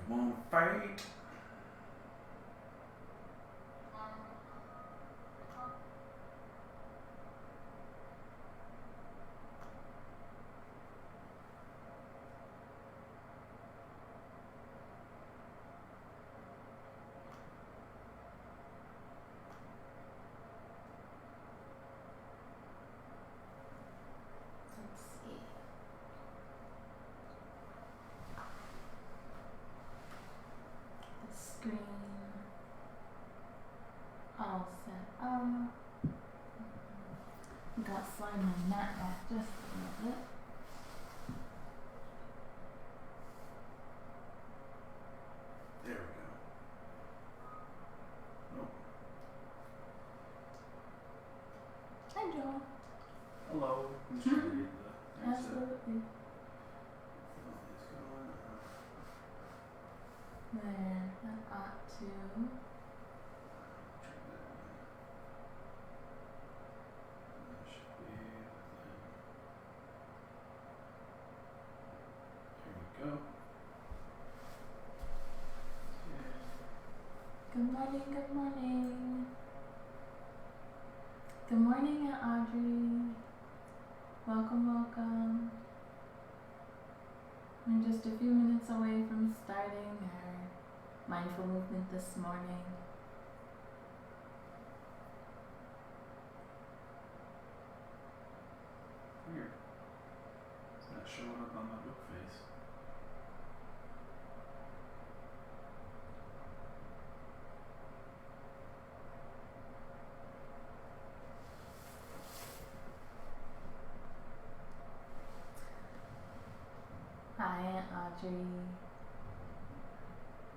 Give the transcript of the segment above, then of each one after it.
won't fight. Let's see. The screen all set up. Got slide my mat back just a little bit. There we go. Nope. Hi, Joel. Hello. I'm just gonna read the there's the- Absolutely. oh, it's going up. There, that ought to. Try that one. That should be the thing. Here we go. Okay. Good morning, good morning. Good morning, Aunt Audrey. Welcome, welcome. I'm just a few minutes away from starting our mindful movement this morning. Weird. It's not showing up on my book face. Hi, Aunt Audrey.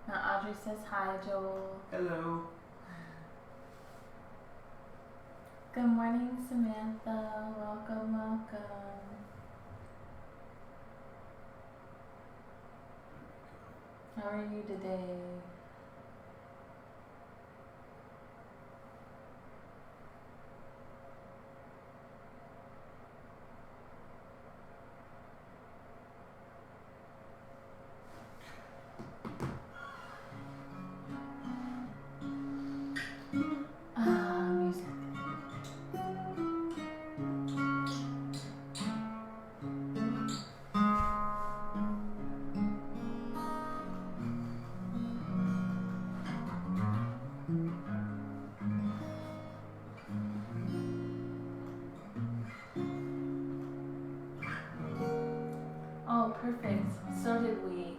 Aunt Audrey says hi, Joel. Hello. Good morning, Samantha. Welcome, welcome. How are you today? Music. Oh, perfect. So did we.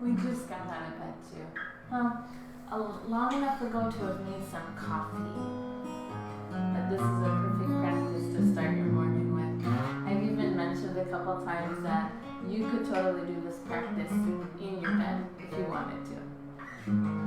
We just got out of bed too. Long enough ago to have made some coffee. But this is a perfect practice to start your morning with. I've even mentioned a couple times that you could totally do this practice in your bed if you wanted to.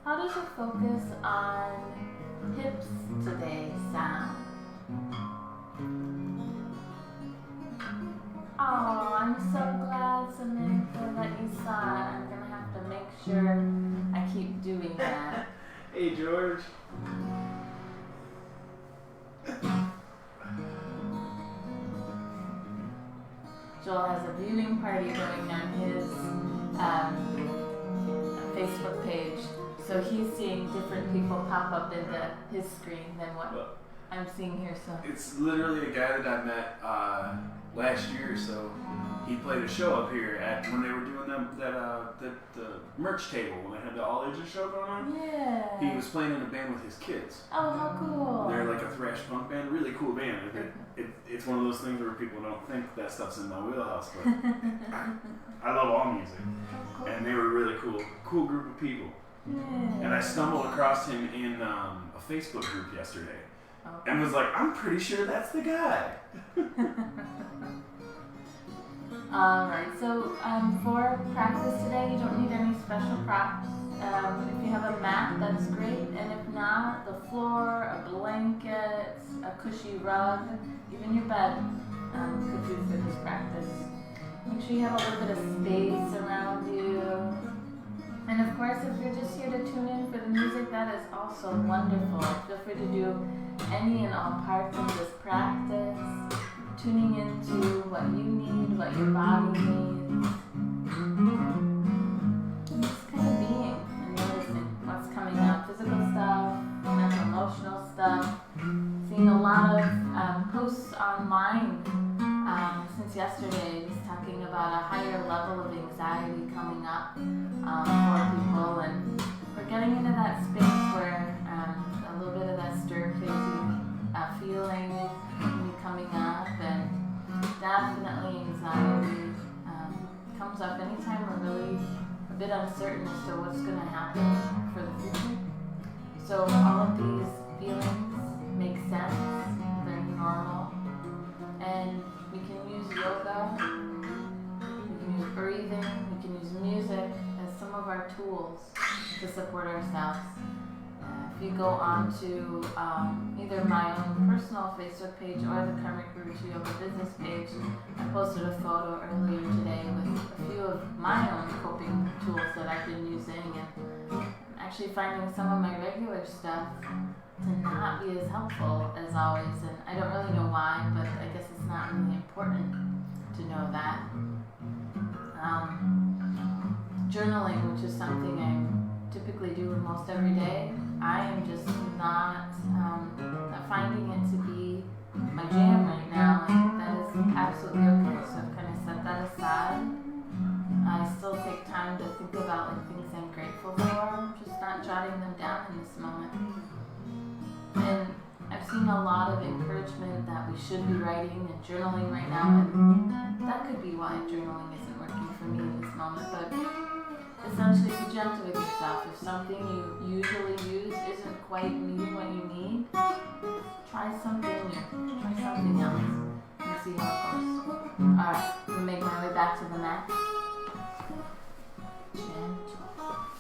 How does your focus on hips today sound? Oh, I'm so glad, Samantha, that you saw it. I'm gonna have to make sure I keep doing that. Hey, George. Joel has a viewing party going on his Facebook page, so he's seeing different people pop up in his screen than what Well, I'm seeing here. So it's literally a guy that I met last year or so. He played a show up here at when they were doing the merch table when they had the all ages show going on. yeah. He was playing in a band with his kids. Oh, how cool. They're like a thrash punk band, really cool band. It's one of those things where people don't think that stuff's in my wheelhouse, but I love all music, How cool. and they were really cool group of people. Yeah. And I stumbled across him in a Facebook group yesterday, Okay. and was like, I'm pretty sure that's the guy. Alright, so for practice today, you don't need any special props. If you have a mat, that's great, and if not, the floor, a blanket, a cushy rug, even your bed could use for this practice. Make sure you have a little bit of space around you. And of course, if you're just here to tune in for the music, that is also wonderful. Feel free to do any and all parts of this practice, tuning into what you need, what your body needs. And just kind of being and noticing what's coming up. Physical stuff, mental, emotional stuff. Seeing a lot of posts online since yesterday just talking about a higher level of anxiety coming up for people, and we're getting into that space where a little bit of that stir crazy feeling can be coming up, and definitely anxiety comes up anytime we're really a bit uncertain as to what's going to happen for the future. So all of these feelings make sense, they're normal, and we can use yoga, we can use breathing, we can use music as some of our tools to support ourselves. If you go on to either my own personal Facebook page or the Karmic Roots Yoga business page, I posted a photo earlier today with a few of my own coping tools that I've been using, and I'm actually finding some of my regular stuff to not be as helpful as always, and I don't really know why, but I guess it's not really important to know that. Journaling, which is something I typically do most every day, I am just not finding it to be my jam right now, and that is absolutely okay. So I've kind of set that aside. I still take time to think about like things I'm grateful for, just not jotting them down in this moment. And I've seen a lot of encouragement that we should be writing and journaling right now, and that could be why journaling isn't working for me in this moment. But essentially, be gentle with yourself. If something you usually use isn't quite meeting what you need, try something new. Try something else and see how it goes. Alright, I'm gonna make my way back to the mat.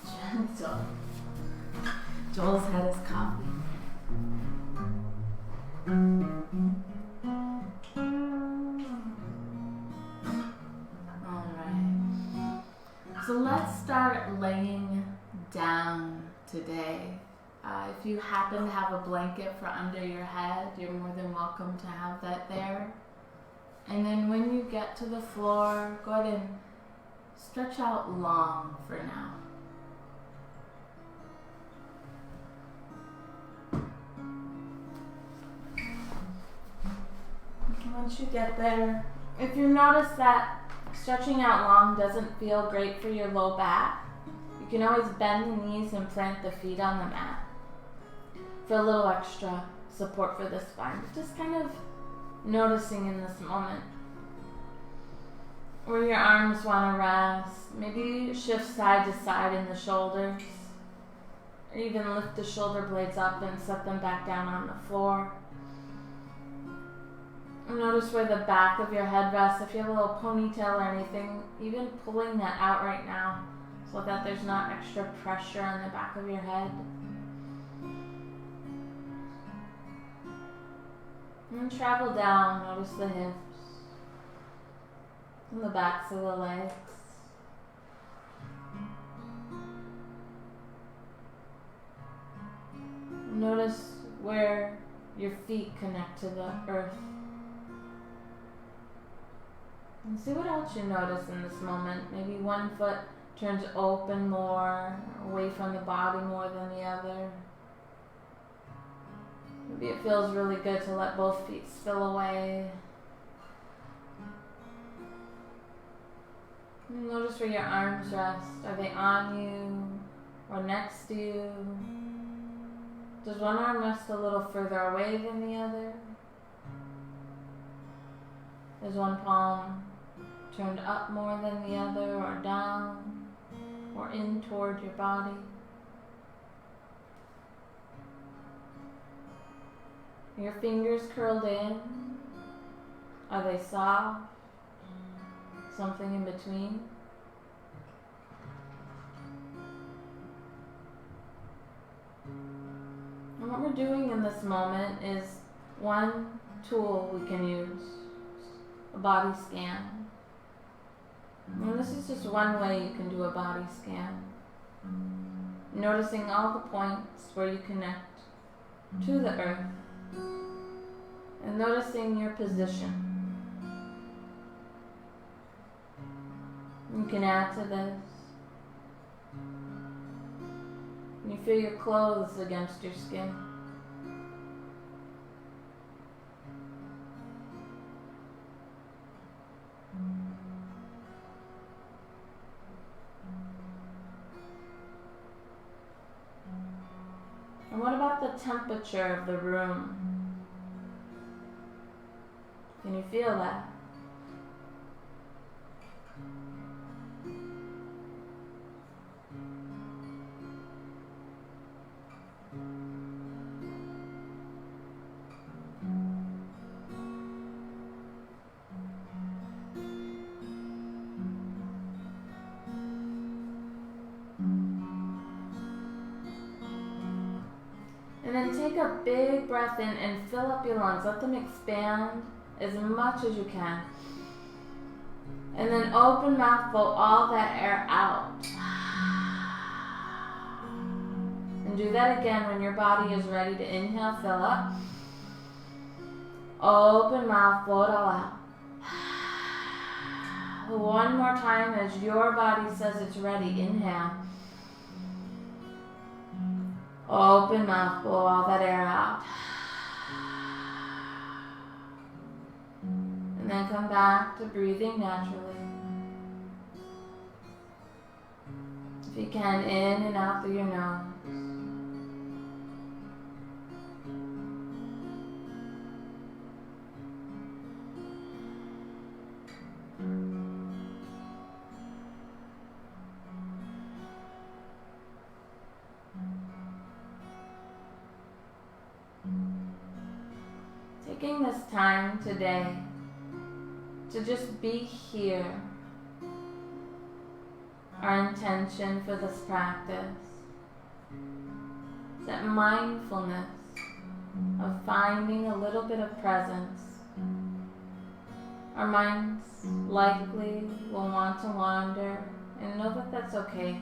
Gentle. Joel's had his coffee. Alright. So let's start laying down today. If you happen to have a blanket for under your head, you're more than welcome to have that there. And then when you get to the floor, go ahead and stretch out long for now. Once you get there, if you notice that stretching out long doesn't feel great for your low back, you can always bend the knees and plant the feet on the mat for a little extra support for the spine. Just kind of noticing in this moment where your arms want to rest. Maybe shift side to side in the shoulders, or even lift the shoulder blades up and set them back down on the floor. Notice where the back of your head rests. If you have a little ponytail or anything, even pulling that out right now so that there's not extra pressure on the back of your head. And then travel down. Notice the hips and the backs of the legs. Notice where your feet connect to the earth. And see what else you notice in this moment. Maybe one foot turns open more, away from the body more than the other. Maybe it feels really good to let both feet spill away. And notice where your arms rest. Are they on you or next to you? Does one arm rest a little further away than the other? Is one palm turned up more than the other, or down, or in toward your body? Are your fingers curled in? Are they soft? Something in between? And what we're doing in this moment is one tool we can use, a body scan. And this is just one way you can do a body scan. Noticing all the points where you connect to the earth and noticing your position. You can add to this. You feel your clothes against your skin. And what about the temperature of the room? Can you feel that? And then take a big breath in and fill up your lungs. Let them expand as much as you can. And then open mouth, blow all that air out. And do that again when your body is ready to inhale, fill up. Open mouth, blow it all out. One more time as your body says it's ready, inhale. Open mouth, blow all that air out. And then come back to breathing naturally. If you can, in and out through your nose. Taking this time today to just be here. Our intention for this practice is that mindfulness of finding a little bit of presence. Our minds likely will want to wander, and know that that's okay.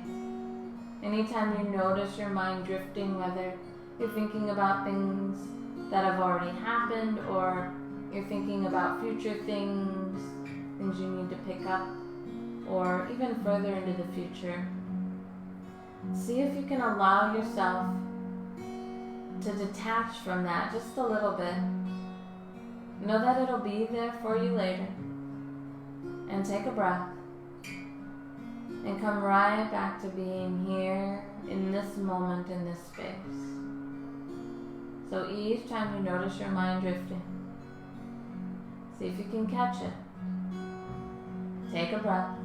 Anytime you notice your mind drifting, whether you're thinking about things that have already happened, or you're thinking about future things you need to pick up, or even further into the future, see if you can allow yourself to detach from that just a little bit. Know that it'll be there for you later. And take a breath. And come right back to being here in this moment, in this space. So each time you notice your mind drifting, see if you can catch it. Take a breath.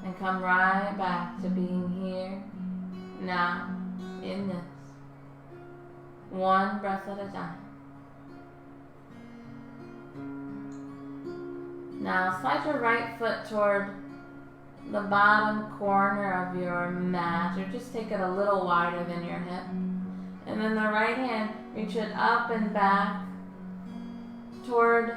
And come right back to being here, now, in this. One breath at a time. Now slide your right foot toward the bottom corner of your mat, or just take it a little wider than your hip. And then the right hand, reach it up and back toward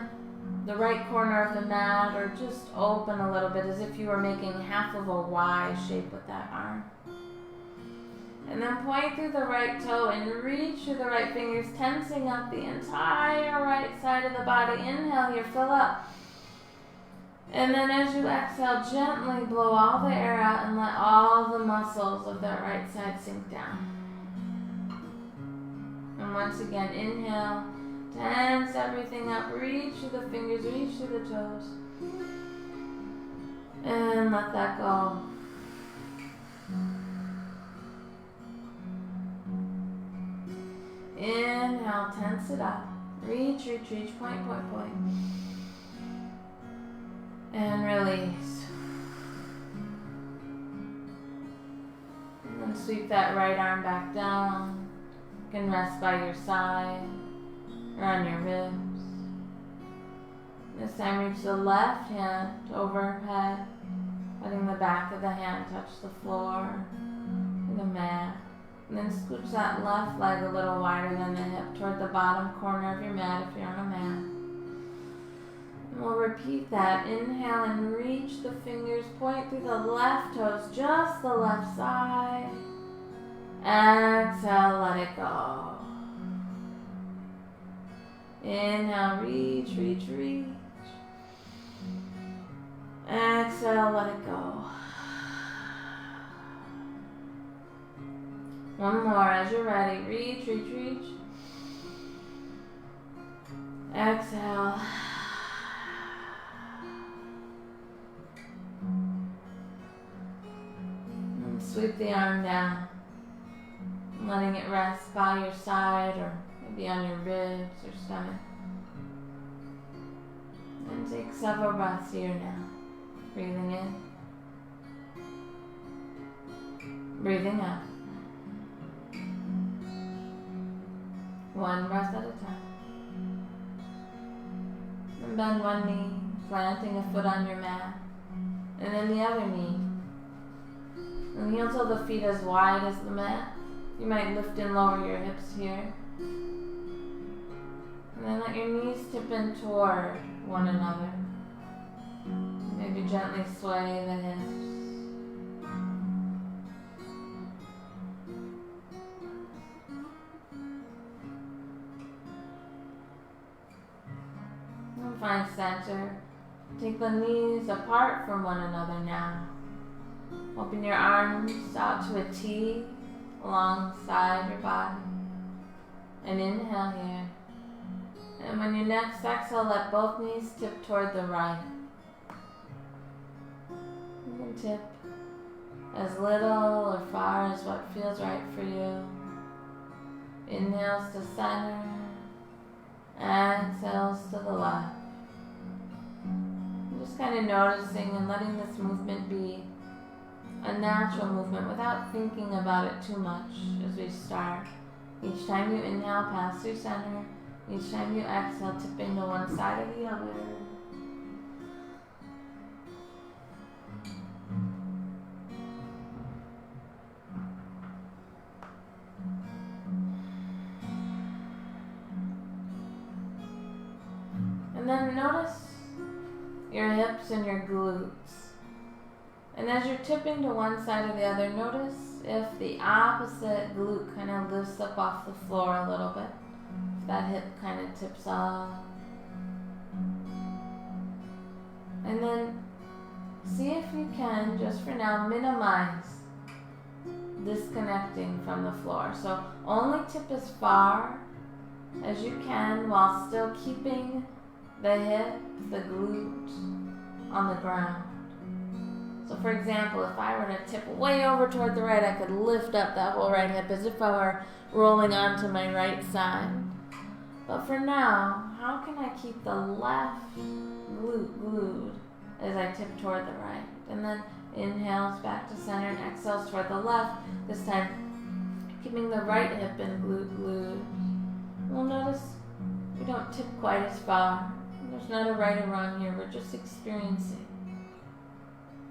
the right corner of the mat, or just open a little bit as if you were making half of a Y shape with that arm. And then point through the right toe and reach through the right fingers, tensing up the entire right side of the body. Inhale here, fill up. And then as you exhale, gently blow all the air out and let all the muscles of that right side sink down. And once again, inhale, tense everything up, reach through the fingers, reach through the toes. And let that go. Inhale, tense it up. Reach, point. And release. And then sweep that right arm back down. You can rest by your side or on your ribs. This time reach the left hand overhead, letting the back of the hand touch the floor and the mat. And then scooch that left leg a little wider than the hip toward the bottom corner of your mat if you're on a mat. And we'll repeat that. Inhale and reach the fingers, point through the left toes, just the left side. Exhale, let it go. Inhale, reach, reach, reach. Exhale, let it go. One more as you're ready. Reach, reach, reach. Exhale. And sweep the arm down. Letting it rest by your side or maybe on your ribs or stomach. And take several breaths here now. Breathing in. Breathing out. One breath at a time. And bend one knee, planting a foot on your mat. And then the other knee. And heel till the feet as wide as the mat. You might lift and lower your hips here. And then let your knees tip in toward one another. Maybe gently sway the hips. And find center. Take the knees apart from one another now. Open your arms out to a T alongside your body. And inhale here. And when you next exhale, let both knees tip toward the right. You can tip as little or far as what feels right for you. Inhales to center. Exhales to the left. Just kind of noticing and letting this movement be a natural movement without thinking about it too much as we start. Each time you inhale, pass through center. Each time you exhale, tipping to one side or the other. And then notice your hips and your glutes. And as you're tipping to one side or the other, notice if the opposite glute kind of lifts up off the floor a little bit. If that hip kind of tips off. And then see if you can, just for now, minimize disconnecting from the floor. So only tip as far as you can while still keeping the hip, the glute on the ground. So for example, if I were to tip way over toward the right, I could lift up that whole right hip as if I were rolling onto my right side. But for now, how can I keep the left glute glued as I tip toward the right? And then inhales back to center and exhales toward the left. This time, keeping the right hip and glute glued. We'll notice we don't tip quite as far. There's not a right or wrong here. We're just experiencing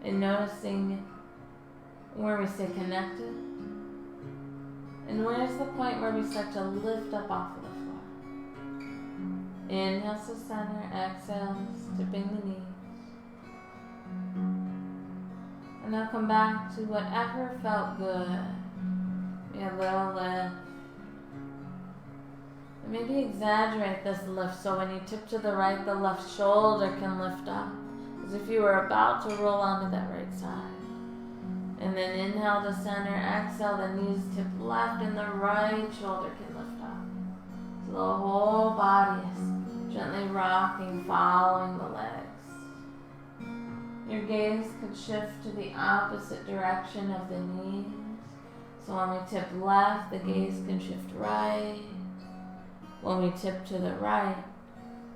and noticing where we stay connected and where's the point where we start to lift up off of the floor. Inhales to center, exhales, tipping the knees. And now come back to whatever felt good. Maybe a little lift. And maybe exaggerate this lift so when you tip to the right, the left shoulder can lift up. As if you were about to roll onto that right side. And then inhale to center, exhale, the knees tip left and the right shoulder can lift up. So the whole body is gently rocking, following the legs. Your gaze could shift to the opposite direction of the knees. So when we tip left, the gaze can shift right. When we tip to the right,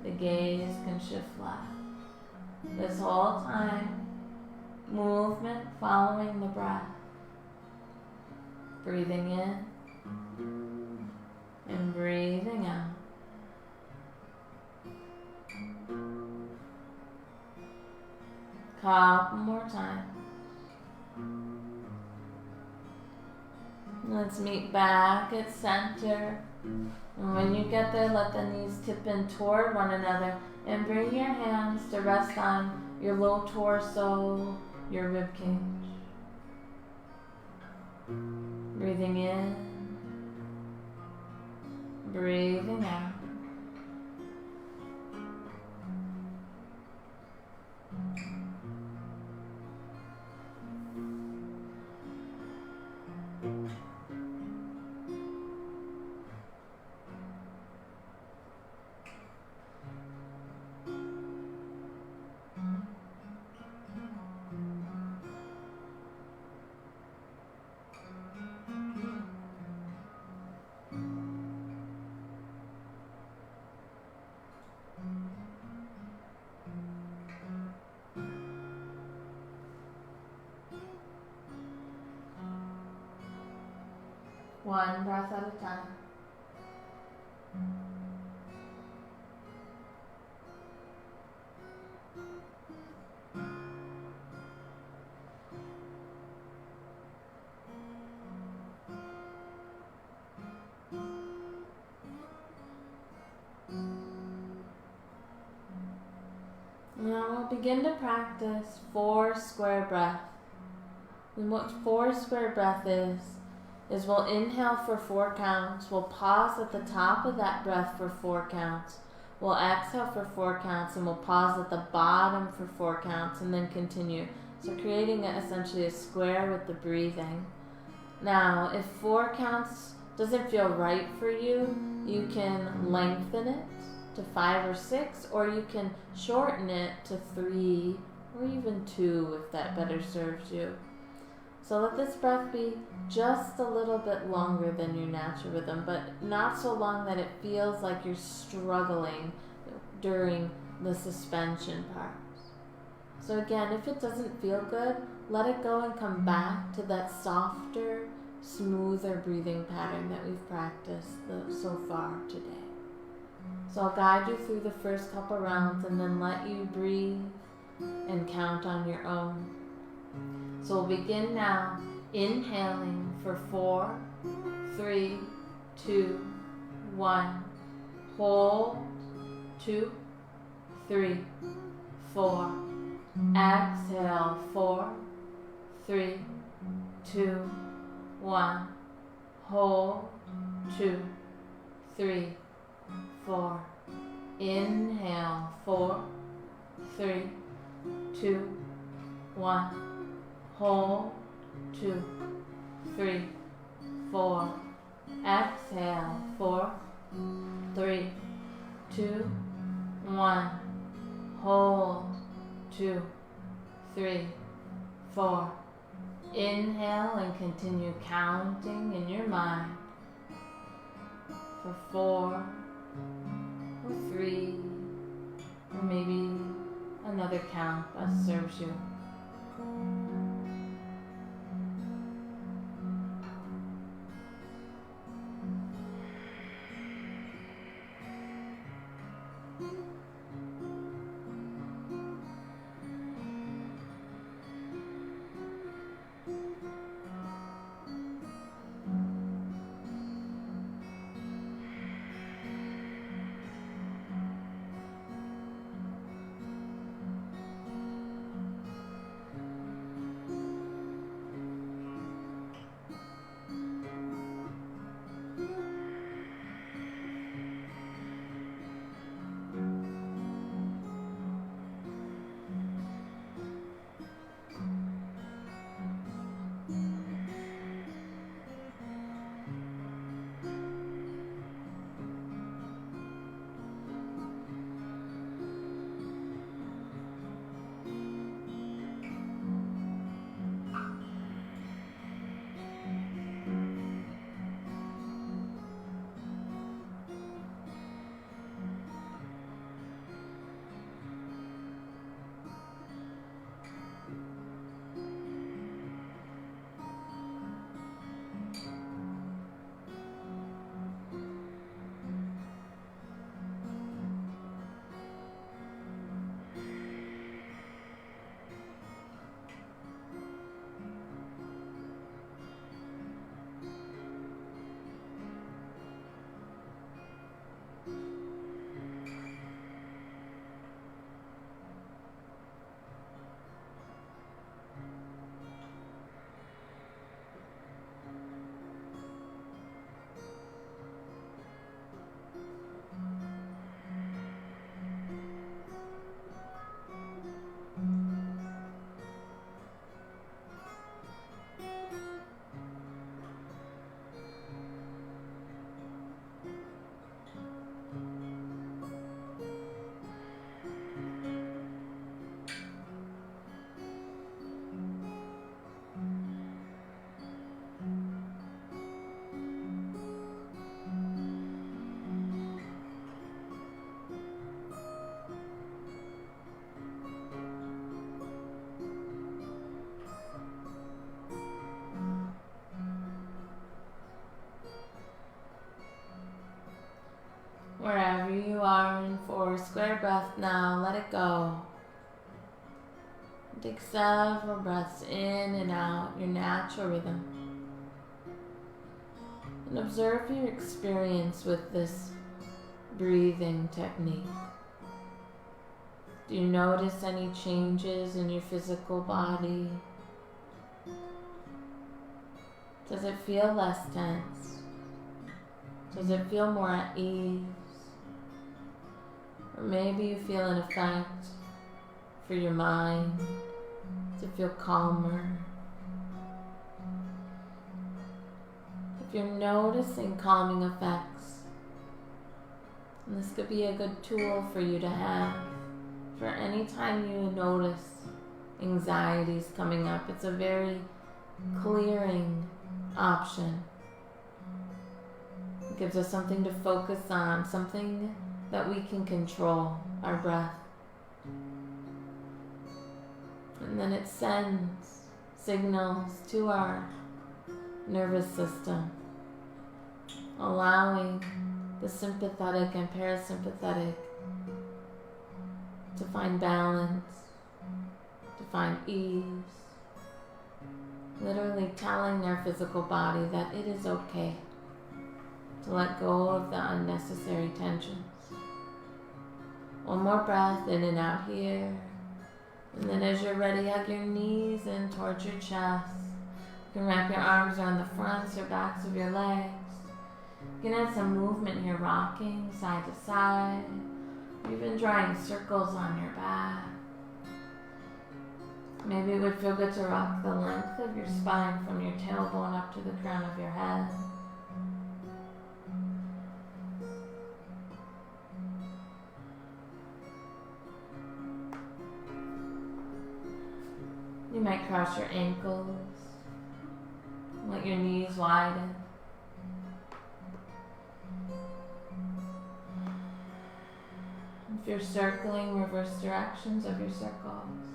the gaze can shift left. This whole time, movement following the breath. Breathing in and breathing out. Couple more times. Let's meet back at center. And when you get there, let the knees tip in toward one another and bring your hands to rest on your low torso, your rib cage. Breathing in, breathing out. One breath at a time. Now we'll begin to practice 4 square breath. And what 4 square breath is we'll inhale for 4 counts, we'll pause at the top of that breath for 4 counts, we'll exhale for 4 counts, and we'll pause at the bottom for 4 counts, and then continue. So creating essentially a square with the breathing. Now, if 4 counts doesn't feel right for you, you can lengthen it to 5 or 6, or you can shorten it to 3 or even 2 if that better serves you. So let this breath be just a little bit longer than your natural rhythm, but not so long that it feels like you're struggling during the suspension part. So again, if it doesn't feel good, let it go and come back to that softer, smoother breathing pattern that we've practiced so far today. So I'll guide you through the first couple rounds and then let you breathe and count on your own. So we'll begin now, inhaling for 4, 3, 2, 1. Hold, 2, 3, 4. Exhale, 4, 3, 2, 1. Hold, 2, 3, 4. Inhale, 4, 3, 2, 1. Hold, 2, 3, 4. Exhale, 4, 3, 2, 1. Hold, 2, 3, 4. Inhale and continue counting in your mind for 4 or 3 or maybe another count as serves you. Wherever you are in 4 square breath now, let it go. Take several breaths in and out, your natural rhythm. And observe your experience with this breathing technique. Do you notice any changes in your physical body? Does it feel less tense? Does it feel more at ease? Or maybe you feel an effect for your mind to feel calmer. If you're noticing calming effects, and this could be a good tool for you to have for any time you notice anxieties coming up. It's a very clearing option. It gives us something to focus on, something that we can control, our breath. And then it sends signals to our nervous system, allowing the sympathetic and parasympathetic to find balance, to find ease, literally telling our physical body that it is okay to let go of the unnecessary tensions. One more breath in and out here. And then as you're ready, hug your knees in towards your chest. You can wrap your arms around the fronts or backs of your legs. You can add some movement here, rocking side to side. Even drawing circles on your back. Maybe it would feel good to rock the length of your spine from your tailbone up to the crown of your head. You might cross your ankles, let your knees widen. If you're circling, reverse directions of your circles.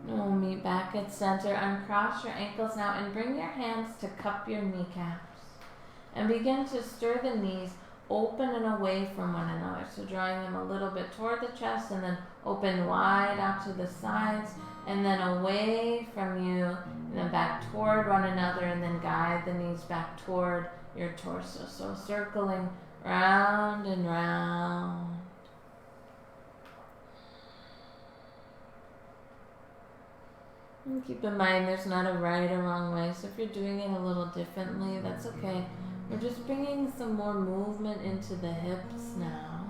And we'll meet back at center. Uncross your ankles now and bring your hands to cup your kneecaps. And begin to stir the knees open and away from one another. So drawing them a little bit toward the chest and then open wide out to the sides and then away from you and then back toward one another and then guide the knees back toward your torso. So circling round and round. And keep in mind there's not a right or wrong way. So if you're doing it a little differently, that's okay. We're just bringing some more movement into the hips now.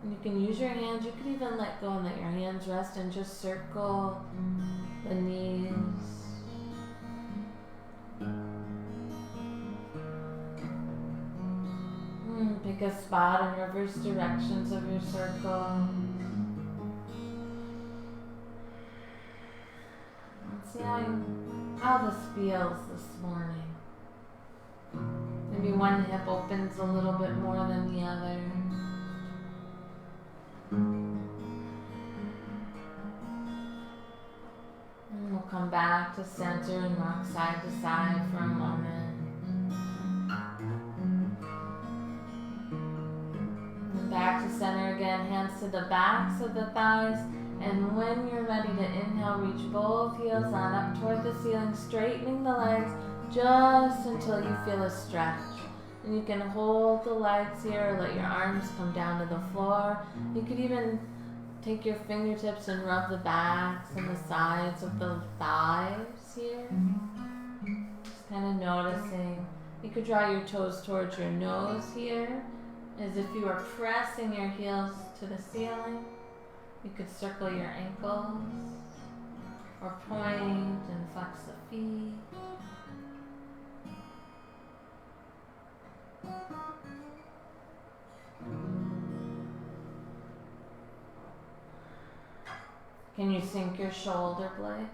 And you can use your hands. You could even let go and let your hands rest and just circle the knees. Pick a spot in reverse directions of your circle. Let's see how this feels this morning. Maybe one hip opens a little bit more than the other. And we'll come back to center and rock side to side for a moment. And back to center again, hands to the backs of the thighs. And when you're ready to inhale, reach both heels on up toward the ceiling, straightening the legs just until you feel a stretch. And you can hold the legs here, or let your arms come down to the floor. You could even take your fingertips and rub the backs and the sides of the thighs here. Just kind of noticing. You could draw your toes towards your nose here, as if you were pressing your heels to the ceiling. You could circle your ankles, or point and flex the feet. Can you sink your shoulder blades?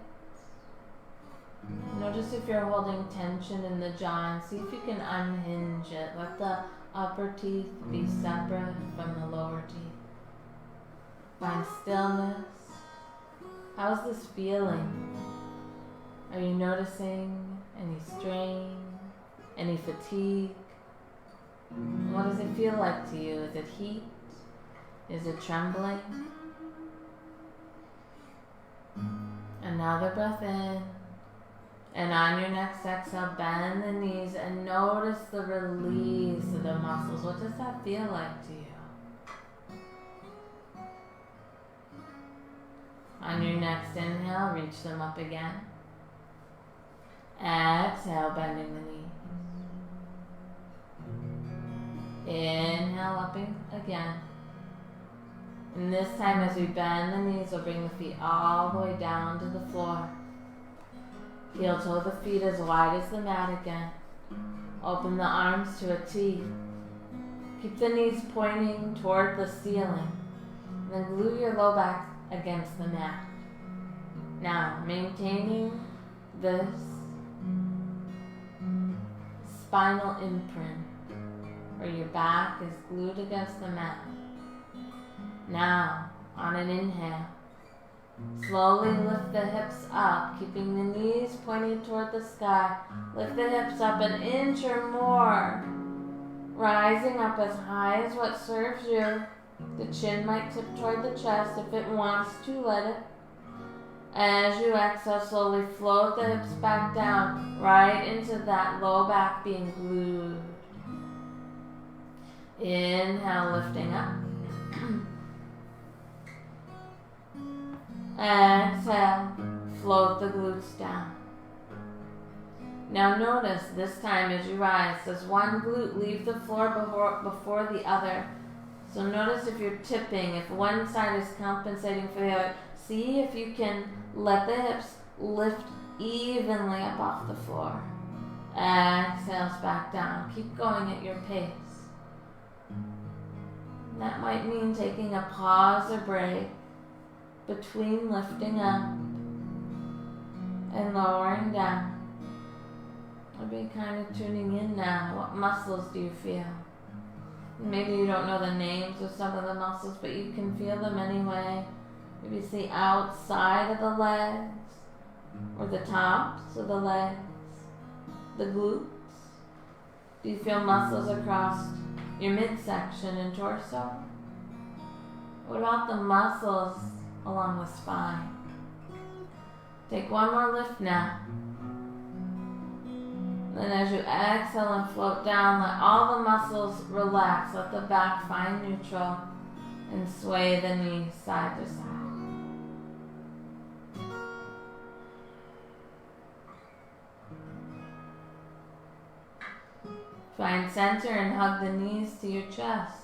Notice if you're holding tension in the jaw and see if you can unhinge it. Let the upper teeth be separate from the lower teeth. Find stillness. How's this feeling? Are you noticing any strain, any fatigue? What does it feel like to you? Is it heat? Is it trembling? Another breath in. And on your next exhale, bend the knees and notice the release of the muscles. What does that feel like to you? On your next inhale, reach them up again. Exhale, bending the knees. Inhale, up again. And this time as we bend the knees, we'll bring the feet all the way down to the floor. Heel toe the feet as wide as the mat again. Open the arms to a T. Keep the knees pointing toward the ceiling. And then glue your low back against the mat. Now, maintaining this spinal imprint where your back is glued against the mat. Now, on an inhale, slowly lift the hips up, keeping the knees pointed toward the sky. Lift the hips up an inch or more, rising up as high as what serves you. The chin might tip toward the chest if it wants to, let it. As you exhale, slowly float the hips back down, right into that low back being glued. Inhale, lifting up. Exhale, float the glutes down. Now notice this time as you rise, does one glute leave the floor before the other? So notice if you're tipping, if one side is compensating for the other. See if you can let the hips lift evenly up off the floor. Exhales back down. Keep going at your pace. That might mean taking a pause or break between lifting up and lowering down. I'll be kind of tuning in now. What muscles do you feel? Maybe you don't know the names of some of the muscles, but you can feel them anyway. Maybe it's the outside of the legs or the tops of the legs, the glutes. Do you feel muscles across your midsection and torso? What about the muscles along the spine? Take one more lift now. Then as you exhale and float down, let all the muscles relax. Let the back find neutral and sway the knees side to side. Find center and hug the knees to your chest,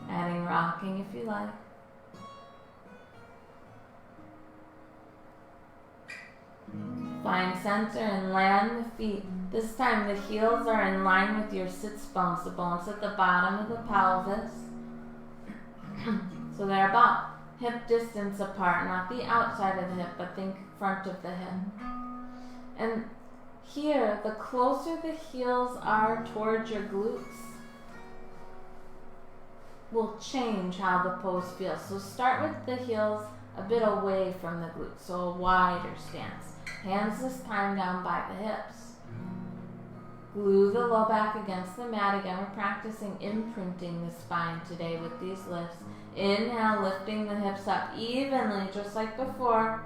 adding rocking if you like. Find center and land the feet. This time the heels are in line with your sits bones, the bones at the bottom of the pelvis. So they're about hip distance apart, not the outside of the hip, but think front of the hip. And here, the closer the heels are towards your glutes will change how the pose feels. So start with the heels a bit away from the glutes, so a wider stance. Hands this time down by the hips. Glue the low back against the mat. Again, we're practicing imprinting the spine today with these lifts. Inhale, lifting the hips up evenly, just like before.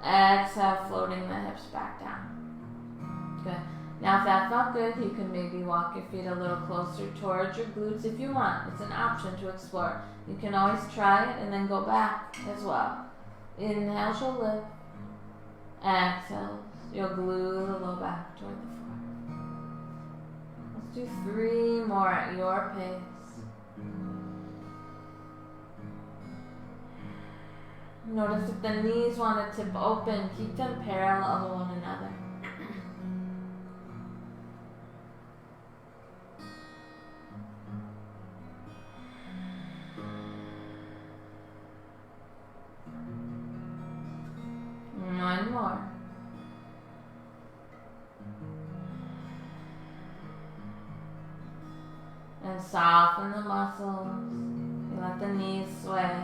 Exhale, floating the hips back down. Good. Now if that felt good, you can maybe walk your feet a little closer towards your glutes if you want. It's an option to explore. You can always try it and then go back as well. Inhale, you'll lift. Exhale, you'll glue the low back toward the floor. Let's do 3 more at your pace. Notice if the knees want to tip open, keep them parallel to one another. One more. And soften the muscles. You let the knees sway.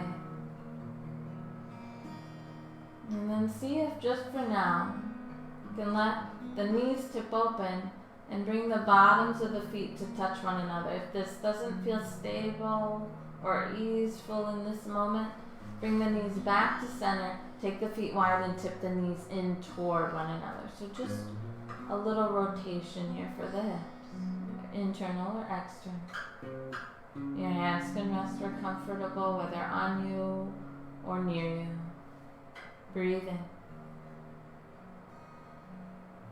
And then see if just for now You can let the knees tip open and bring the bottoms of the feet to touch one another. If this doesn't feel stable or easeful in this moment, bring the knees back to center, take the feet wide and tip the knees in toward one another. So just a little rotation here for the hips, internal or external. Your hands can rest where comfortable, whether on you or near you. Breathe in.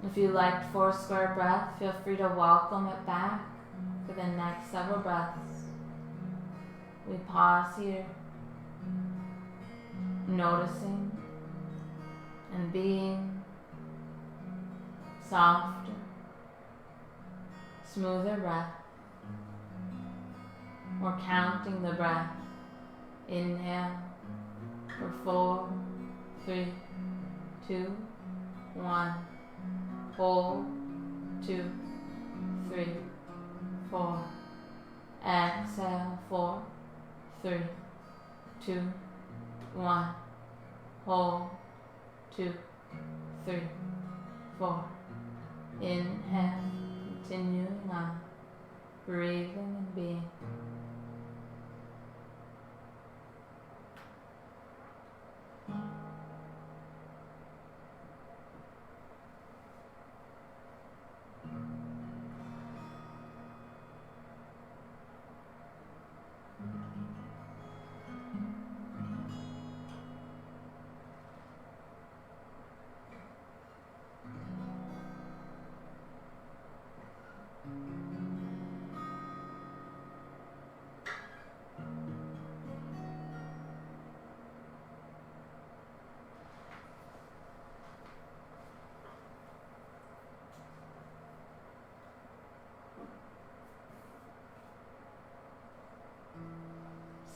If you liked 4 square breath, feel free to welcome it back for the next several breaths. We pause here, noticing and being softer, smoother breath. We're counting the breath. Inhale for 4, 3, 2, 1. Hold, 2, 3, 4. Exhale, 4, 3, 2, 1. Hold, 2, 3, 4. Inhale, continuing on, breathing and being.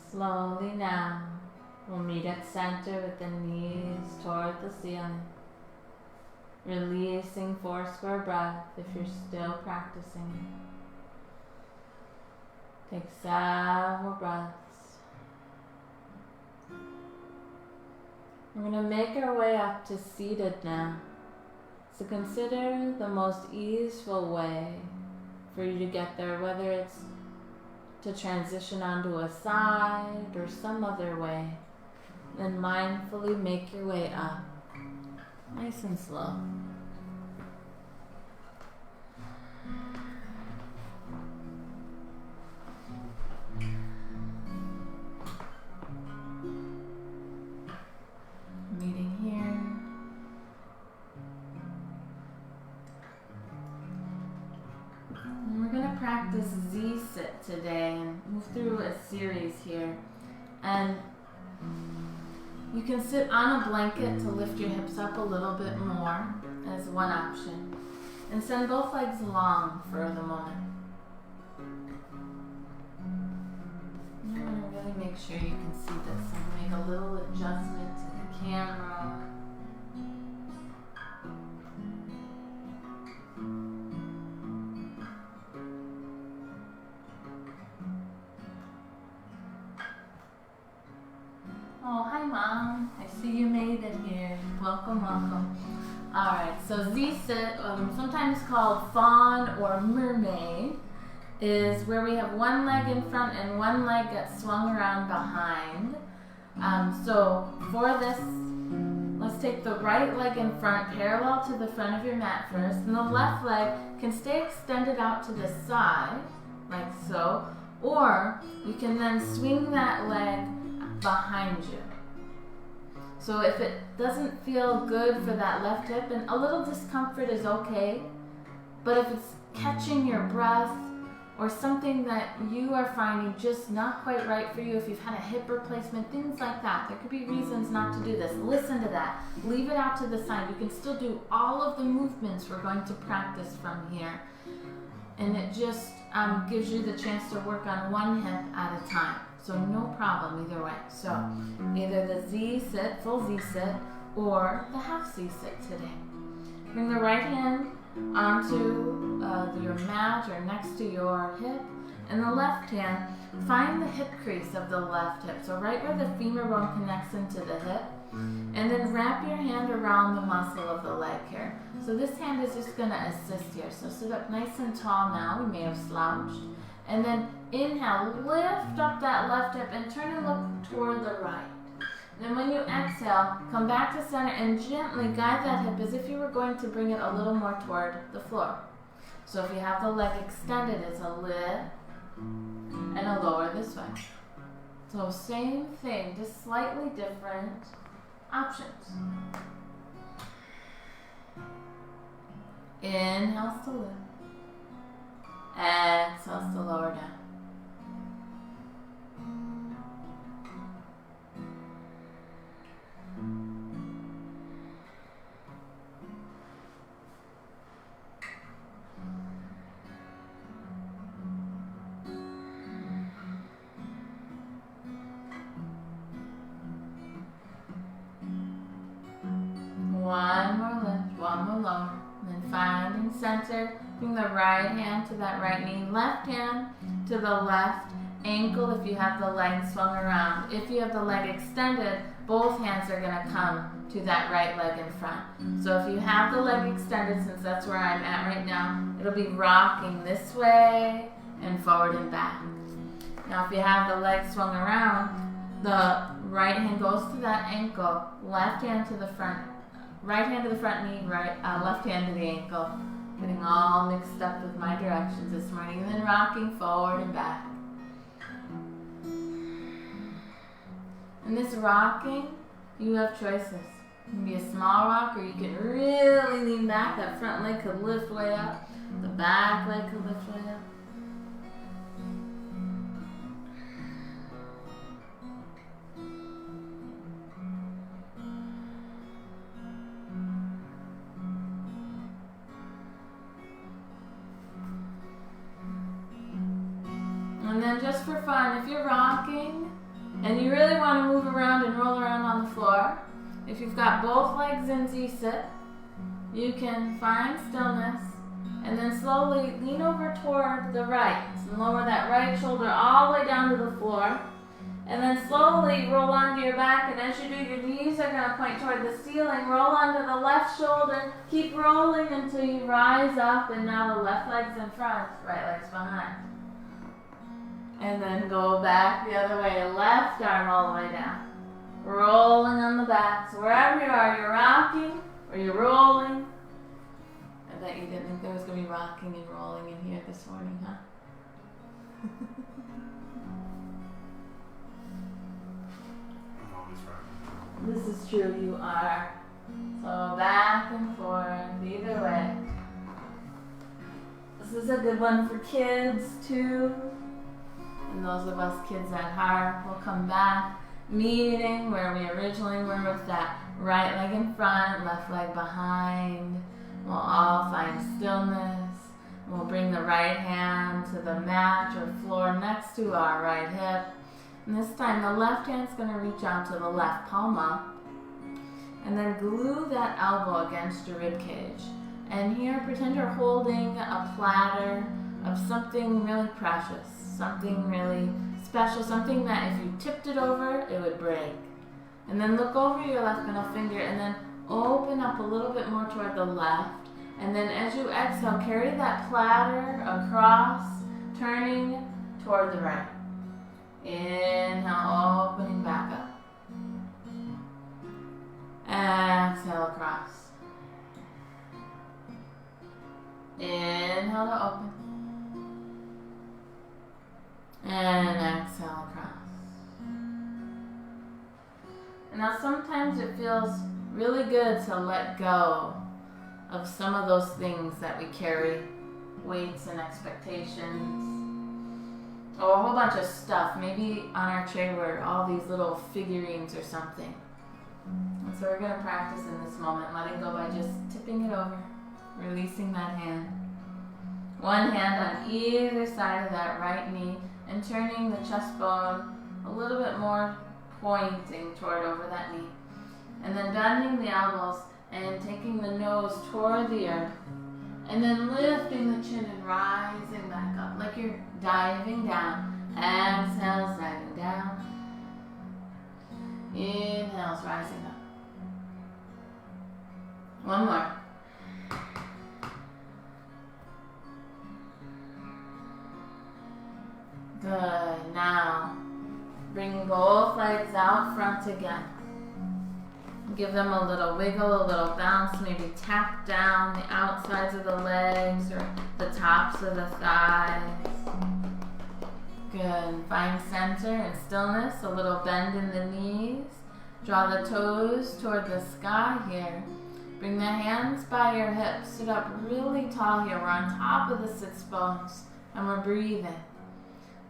Slowly now, we'll meet at center with the knees toward the ceiling. Releasing 4 square breath if you're still practicing. Take several breaths. We're going to make our way up to seated now. So consider the most easeful way for you to get there, whether it's to transition onto a side or some other way. Then mindfully make your way up, nice and slow. Meeting here. And we're going to practice Z-sit today and move through a series here. And you can sit on a blanket to lift your hips up a little bit more as one option. And send both legs long for the moment. You want to really make sure you can see this. I'm going to make a little adjustment to the camera. Oh, hi Mom. I see you made it here. Welcome, welcome. Alright, so Z-sit, sometimes called fawn or mermaid, is where we have one leg in front and one leg gets swung around behind. So for this, let's take the right leg in front parallel to the front of your mat first, and the left leg can stay extended out to the side, like so, or you can then swing that leg behind you. So if it doesn't feel good for that left hip, and a little discomfort is okay, but if it's catching your breath or something that you are finding just not quite right for you, if you've had a hip replacement, things like that, there could be reasons not to do this. Listen to that. Leave it out to the side. You can still do all of the movements we're going to practice from here. And it just gives you the chance to work on one hip at a time. So no problem either way. So either the Z-sit, full Z-sit, or the half Z-sit today. Bring the right hand onto your mat or next to your hip, and the left hand, find the hip crease of the left hip. So right where the femur bone connects into the hip, and then wrap your hand around the muscle of the leg here. So this hand is just going to assist here. So sit up nice and tall now. We may have slouched. And then inhale, lift up that left hip and turn and look toward the right. Then when you exhale, come back to center and gently guide that hip as if you were going to bring it a little more toward the floor. So if you have the leg extended, it's a lift and a lower this way. So same thing, just slightly different options. Inhales to lift. Exhales to lower down. One more lift, one more lower. And then finding center. Bring the right hand to that right knee, left hand to the left ankle if you have the leg swung around. If you have the leg extended, both hands are going to come to that right leg in front. So if you have the leg extended, since that's where I'm at right now, it'll be rocking this way and forward and back. Now if you have the leg swung around, the right hand goes to that ankle, left hand to the front, right hand to the front knee, left hand to the ankle. Getting all mixed up with my directions this morning, and then rocking forward and back. In this rocking, you have choices. It can be a small rock, or you can really lean back. That front leg could lift way up. The back leg could lift way up. And then just for fun, if you're rocking and you really want to move around and roll around on the floor, if you've got both legs in Z-sit, you can find stillness and then slowly lean over toward the right and lower that right shoulder all the way down to the floor. And then slowly roll onto your back, and as you do, your knees are going to point toward the ceiling. Roll onto the left shoulder. Keep rolling until you rise up, and now the left leg's in front, right leg's behind. And then go back the other way, left arm all the way down. Rolling on the back. So wherever you are, you're rocking or you're rolling. I bet you didn't think there was going to be rocking and rolling in here this morning, huh? I'm always rocking. This is true, you are. So back and forth, either way. This is a good one for kids too. And those of us kids at heart will come back, meeting where we originally were with that right leg in front, left leg behind. We'll all find stillness. We'll bring the right hand to the mat or floor next to our right hip. And this time the left hand's going to reach out to the left palm up. And then glue that elbow against your rib cage. And here pretend you're holding a platter of something really precious. Something really special, something that if you tipped it over, it would break. And then look over your left middle finger and then open up a little bit more toward the left. And then as you exhale, carry that platter across, turning toward the right. Inhale, opening back up. Exhale across. Inhale to open. And exhale across. And now sometimes it feels really good to let go of some of those things that we carry, weights and expectations, or a whole bunch of stuff. Maybe on our tray were all these little figurines or something. And so we're going to practice in this moment, letting go by just tipping it over, releasing that hand. One hand on either side of that right knee, and turning the chest bone a little bit more pointing toward over that knee. And then bending the elbows and taking the nose toward the earth. And then lifting the chin and rising back up like you're diving down. Exhales, diving down. Inhales, rising up. One more. Good. Now, bring both legs out front again. Give them a little wiggle, a little bounce. Maybe tap down the outsides of the legs or the tops of the thighs. Good. Find center and stillness. A little bend in the knees. Draw the toes toward the sky here. Bring the hands by your hips. Sit up really tall here. We're on top of the sits bones and we're breathing.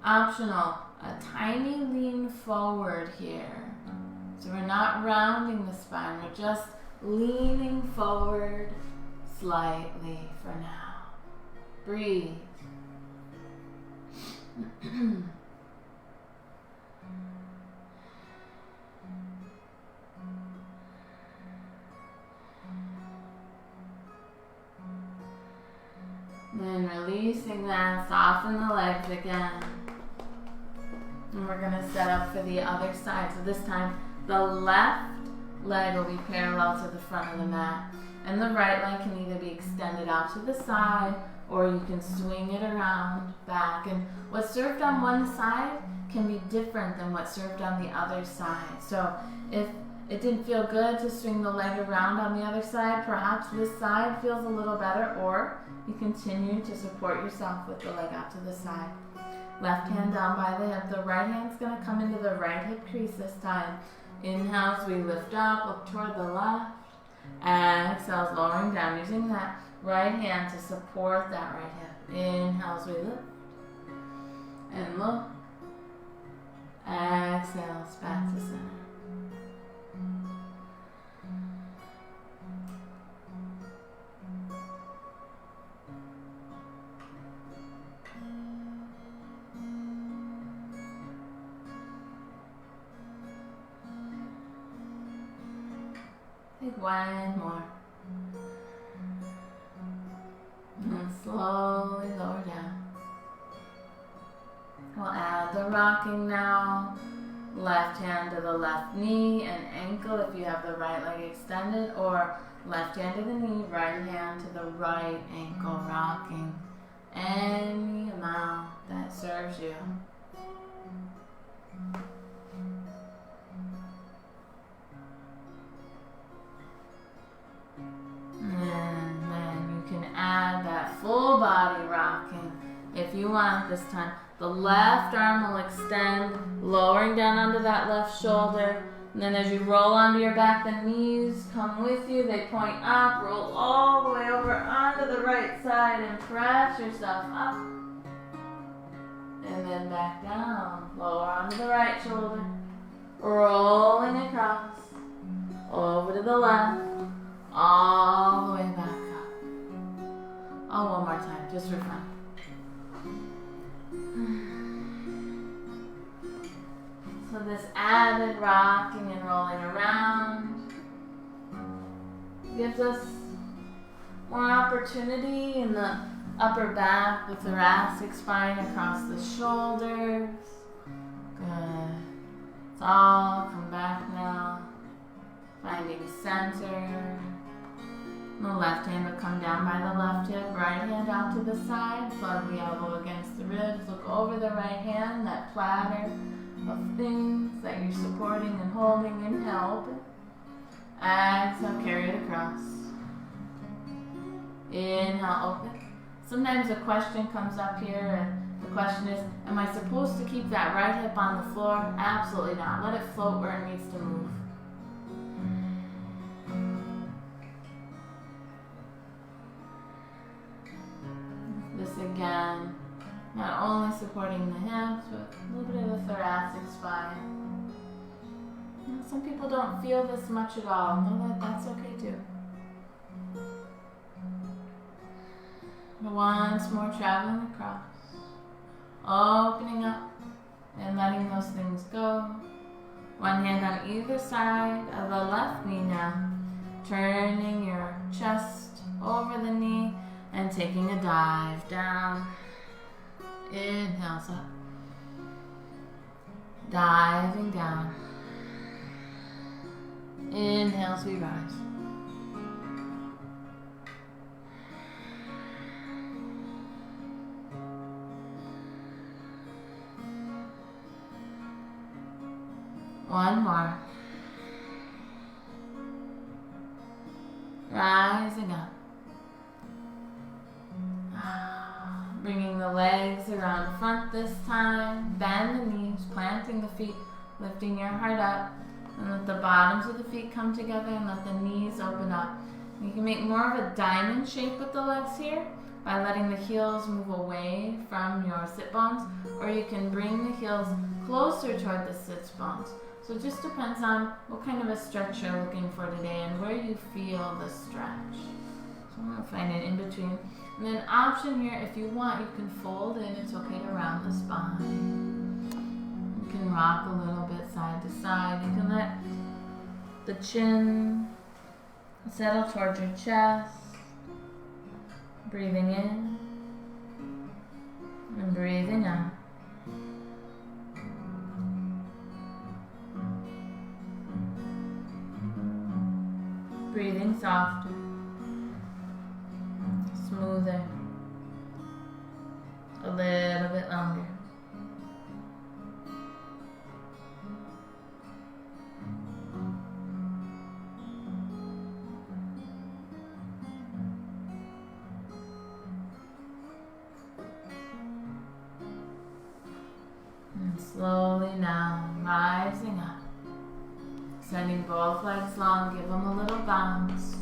Optional, a tiny lean forward here. So we're not rounding the spine. We're just leaning forward slightly for now. Breathe. Then releasing that, soften the legs again. And we're going to set up for the other side. So this time, the left leg will be parallel to the front of the mat. And the right leg can either be extended out to the side or you can swing it around back. And what's served on one side can be different than what's served on the other side. So if it didn't feel good to swing the leg around on the other side, perhaps this side feels a little better, or you continue to support yourself with the leg out to the side. Left hand down by the hip. The right hand's going to come into the right hip crease this time. Inhale as we lift up, look toward the left. Exhale, lowering down, using that right hand to support that right hip. Inhale as we lift and look. Exhale, back to center. Take one more. And slowly lower down. We'll add the rocking now. Left hand to the left knee and ankle if you have the right leg extended, or left hand to the knee, right hand to the right ankle, rocking any amount that serves you. And then you can add that full body rocking if you want this time. The left arm will extend, lowering down onto that left shoulder. And then as you roll onto your back, the knees come with you. They point up, roll all the way over onto the right side and press yourself up. And then back down, lower onto the right shoulder. Rolling across, over to the left, all the way back up. Oh, one more time, just for fun. So this added rocking and rolling around gives us more opportunity in the upper back, the thoracic spine across the shoulders. Good. It's all come back now. Finding center. The left hand will come down by the left hip, right hand out to the side, plug the elbow against the ribs, look over the right hand, that platter of things that you're supporting and holding. Inhale, open. Exhale, carry it across. Inhale, open. Sometimes a question comes up here and the question is, am I supposed to keep that right hip on the floor? Absolutely not. Let it float where it needs to move. This again, not only supporting the hips, but a little bit of the thoracic spine. And some people don't feel this much at all. Know that that's okay too. Once more, traveling across, opening up and letting those things go. One hand on either side of the left knee now, turning your chest over the knee and taking a dive down. Inhales up, diving down. Inhales, we rise. One more. Rising up. Bringing the legs around front this time. Bend the knees, planting the feet, lifting your heart up. And let the bottoms of the feet come together and let the knees open up. You can make more of a diamond shape with the legs here by letting the heels move away from your sit bones, or you can bring the heels closer toward the sit bones. So it just depends on what kind of a stretch you're looking for today and where you feel the stretch. So I'm going to find it in between. And then option here, if you want, you can fold in. It's okay to round the spine. You can rock a little bit side to side. You can let the chin settle towards your chest. Breathing in and breathing out. Breathing softer, smoother, a little bit longer. And slowly now, rising up. Extending both legs long, give them a little bounce.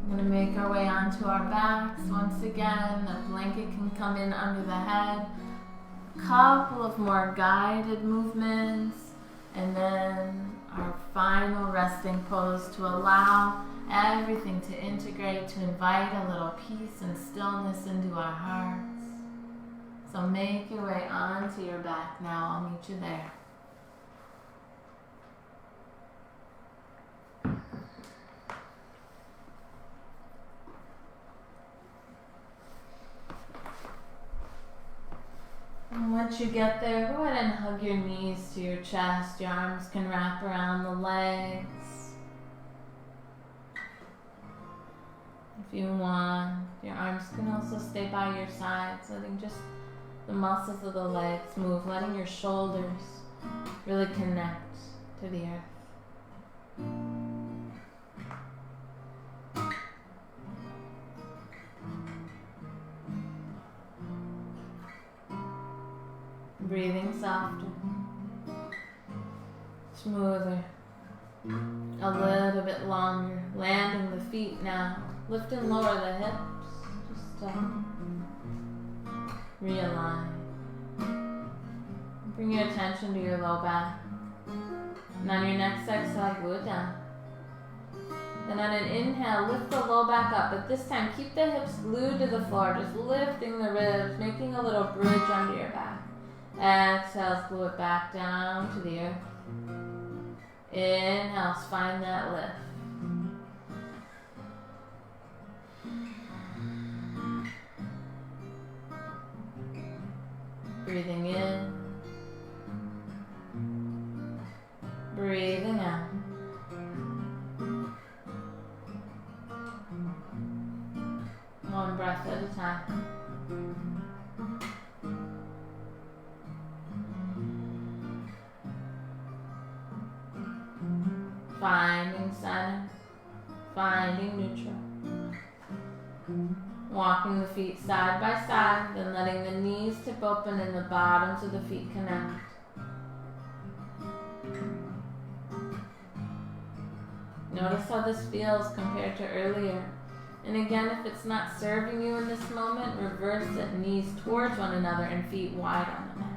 We're going to make our way onto our backs. Once again, the blanket can come in under the head. A couple of more guided movements. And then our final resting pose to allow everything to integrate, to invite a little peace and stillness into our hearts. So make your way onto your back now. I'll meet you there. And once you get there, go ahead and hug your knees to your chest. Your arms can wrap around the legs. If you want, your arms can also stay by your sides, letting just the muscles of the legs move, letting your shoulders really connect to the earth. Breathing softer, smoother, a little bit longer. Landing the feet now. Lift and lower the hips. Just realign. Bring your attention to your low back. And on your next exhale, glue it down. Then on an inhale, lift the low back up. But this time, keep the hips glued to the floor. Just lifting the ribs, making a little bridge under your back. Exhales, glue it back down to the earth. Inhales, find that lift. Breathing in. Breathing out. One breath at a time. Finding center, finding neutral. Walking the feet side by side, then letting the knees tip open and the bottoms of the feet connect. Notice how this feels compared to earlier. And again, if it's not serving you in this moment, reverse it, knees towards one another and feet wide on the mat.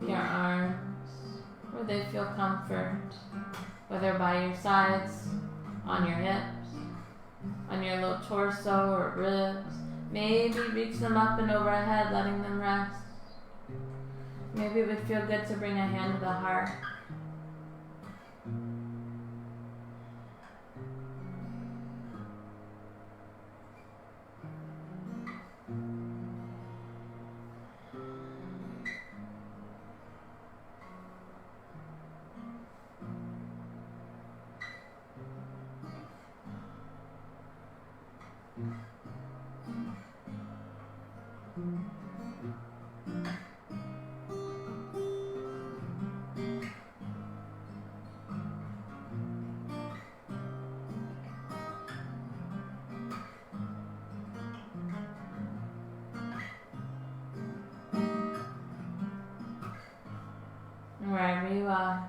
Your arms, where they feel comfort, whether by your sides, on your hips, on your low torso or ribs. Maybe reach them up and overhead, letting them rest. Maybe it would feel good to bring a hand to the heart. wherever you are.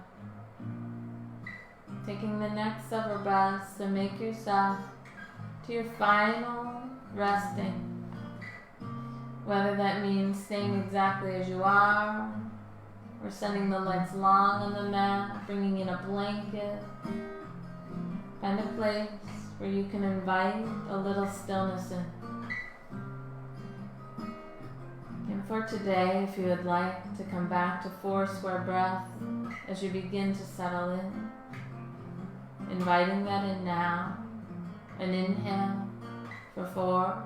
Taking the next several breaths to make yourself to your final resting. Whether that means staying exactly as you are, or sending the legs long on the mat, bringing in a blanket. Find a place where you can invite a little stillness in. And for today, if you would like to come back to 4 square breaths as you begin to settle in, inviting that in now. An inhale for 4,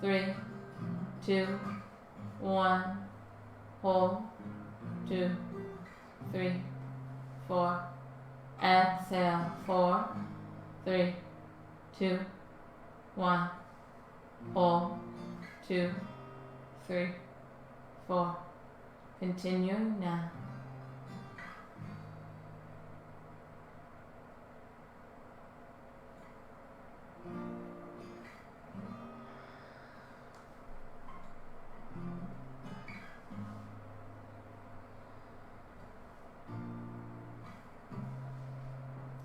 3, 2, 1. Hold. 2, 3, 4. Exhale. 4, 3, 2, 1. Hold. 2, 3, 4. Continuing now.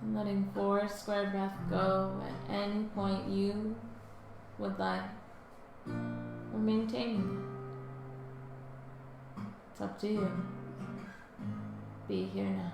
And letting 4 square breaths go at any point you would like, or maintaining it. It's up to you. Be here now.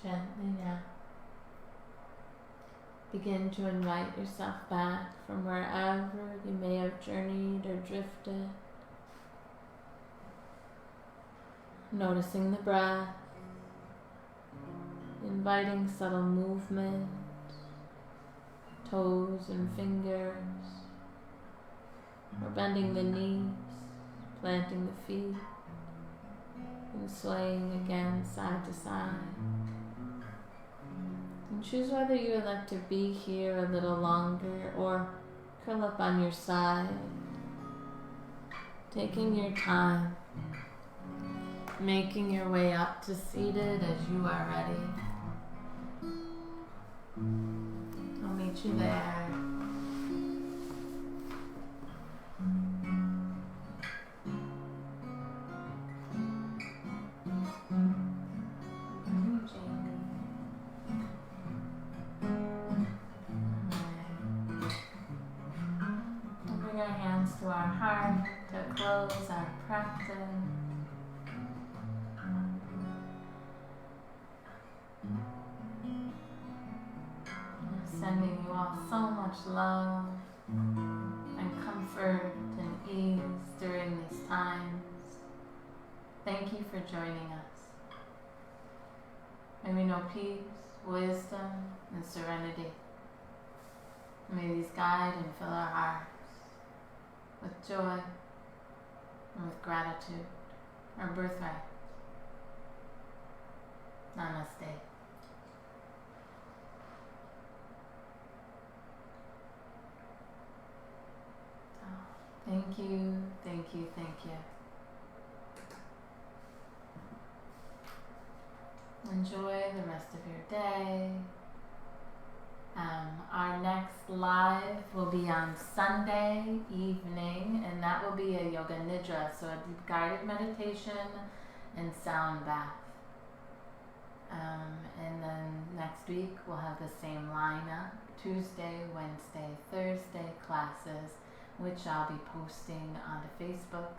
Gently now. Begin to invite yourself back from wherever you may have journeyed or drifted. Noticing the breath, inviting subtle movement, toes and fingers, or bending the knees, planting the feet, and swaying again side to side. And choose whether you would like to be here a little longer or curl up on your side, taking your time, making your way up to seated as you are ready. I'll meet you there. our hands to our heart to close our practice. Sending you all so much love and comfort and ease during these times. Thank you for joining us. May we know peace, wisdom, and serenity. May these guide and fill our hearts with joy and with gratitude, our birthright. Namaste. Thank you, thank you, thank you. Enjoy the rest of your day. Our next live will be on Sunday evening, and that will be a yoga nidra, so a guided meditation and sound bath. And then next week we'll have the same lineup, Tuesday, Wednesday, Thursday classes, which I'll be posting onto Facebook.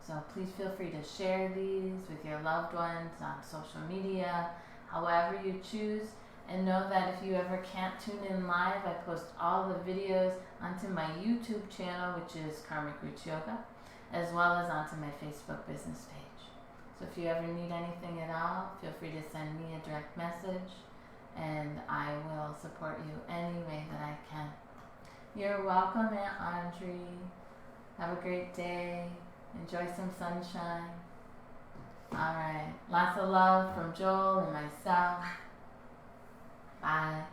So please feel free to share these with your loved ones on social media, however you choose. And know that if you ever can't tune in live, I post all the videos onto my YouTube channel, which is Karmic Roots Yoga, as well as onto my Facebook business page. So if you ever need anything at all, feel free to send me a direct message, and I will support you any way that I can. You're welcome, Aunt Audrey. Have a great day. Enjoy some sunshine. All right. Lots of love from Joel and myself. Bye.